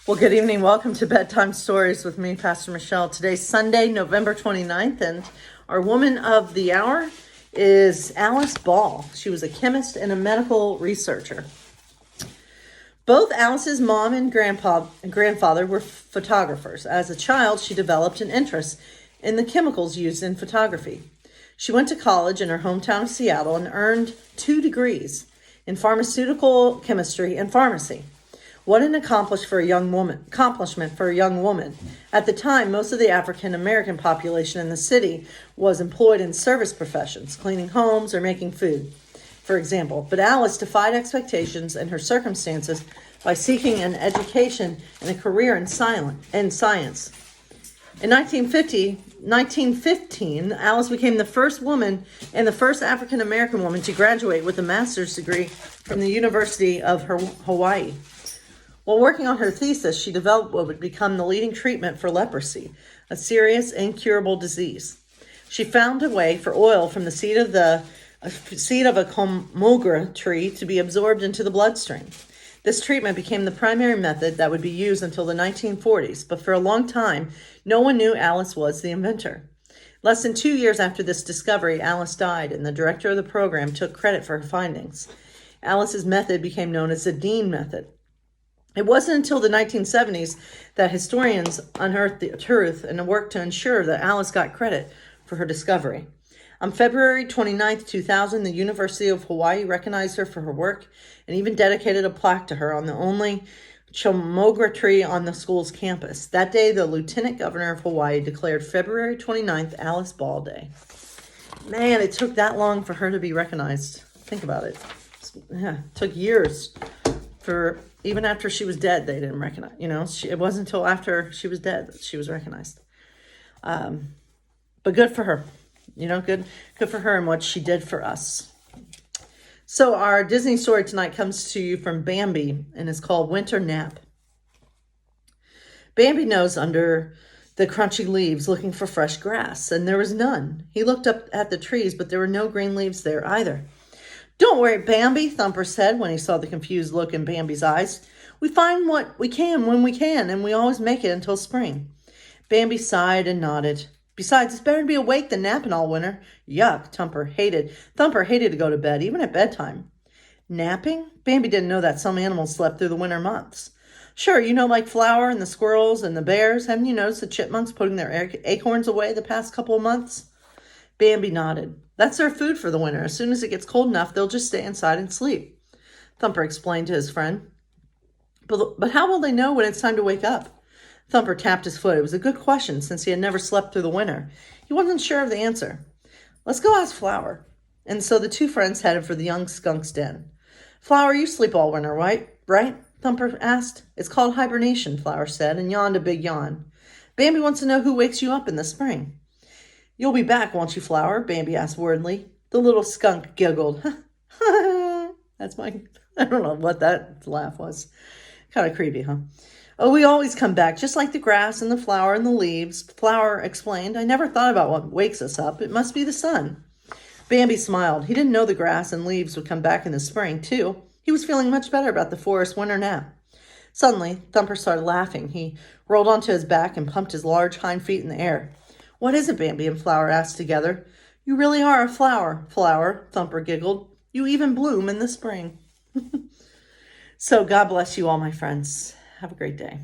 Well, good evening. Welcome to Bedtime Stories with me, Pastor Michelle. Today's Sunday, November 29th, and our woman of the hour is Alice Ball. She was a chemist and a medical researcher. Both Alice's mom and grandfather were photographers. As a child, she developed an interest in the chemicals used in photography. She went to college in her hometown of Seattle and earned 2 degrees in pharmaceutical chemistry and pharmacy. What an accomplishment for a young woman. At the time, most of the African American population in the city was employed in service professions, cleaning homes or making food, for example. But Alice defied expectations and her circumstances by seeking an education and a career in science. In 1915, Alice became the first woman and the first African American woman to graduate with a master's degree from the University of Hawaii. While working on her thesis, she developed what would become the leading treatment for leprosy, a serious, incurable disease. She found a way for oil from the seed of a komogra tree to be absorbed into the bloodstream. This treatment became the primary method that would be used until the 1940s, but for a long time, no one knew Alice was the inventor. Less than 2 years after this discovery, Alice died, and the director of the program took credit for her findings. Alice's method became known as the Dean method. It wasn't until the 1970s that historians unearthed the truth and worked to ensure that Alice got credit for her discovery. On February 29, 2000, the University of Hawaii recognized her for her work and even dedicated a plaque to her on the only komogra tree on the school's campus. That day, the Lieutenant Governor of Hawaii declared February 29th Alice Ball Day. Man, it took that long for her to be recognized. Think about it. It took years. Even after she was dead, they didn't recognize, it wasn't until after she was dead that she was recognized. But good for her, good for her and what she did for us. So our Disney story tonight comes to you from Bambi and is called Winter Nap. Bambi nosed under the crunchy leaves looking for fresh grass, and there was none. He looked up at the trees, but there were no green leaves there either. "Don't worry, Bambi," Thumper said when he saw the confused look in Bambi's eyes. "We find what we can when we can, and we always make it until spring." Bambi sighed and nodded. "Besides, it's better to be awake than napping all winter." Yuck, Thumper hated to go to bed, even at bedtime. Napping? Bambi didn't know that some animals slept through the winter months. "Sure, like Flower and the squirrels and the bears. Haven't you noticed the chipmunks putting their acorns away the past couple of months?" Bambi nodded. "That's their food for the winter. As soon as it gets cold enough, they'll just stay inside and sleep," Thumper explained to his friend. But how will they know when it's time to wake up?" Thumper tapped his foot. It was a good question since he had never slept through the winter. He wasn't sure of the answer. "Let's go ask Flower." And so the two friends headed for the young skunk's den. "Flower, you sleep all winter, right? Thumper asked. "It's called hibernation," Flower said, and yawned a big yawn. "Bambi wants to know who wakes you up in the spring." "You'll be back, won't you, Flower?" Bambi asked worriedly. The little skunk giggled. That's I don't know what that laugh was. Kind of creepy, huh? "Oh, we always come back, just like the grass and the flower and the leaves," Flower explained. "I never thought about what wakes us up. It must be the sun." Bambi smiled. He didn't know the grass and leaves would come back in the spring, too. He was feeling much better about the forest winter nap. Suddenly, Thumper started laughing. He rolled onto his back and pumped his large hind feet in the air. "What is it?" Bambi and Flower asked together. "You really are a flower, Flower," Thumper giggled. "You even bloom in the spring." So God bless you all, my friends. Have a great day.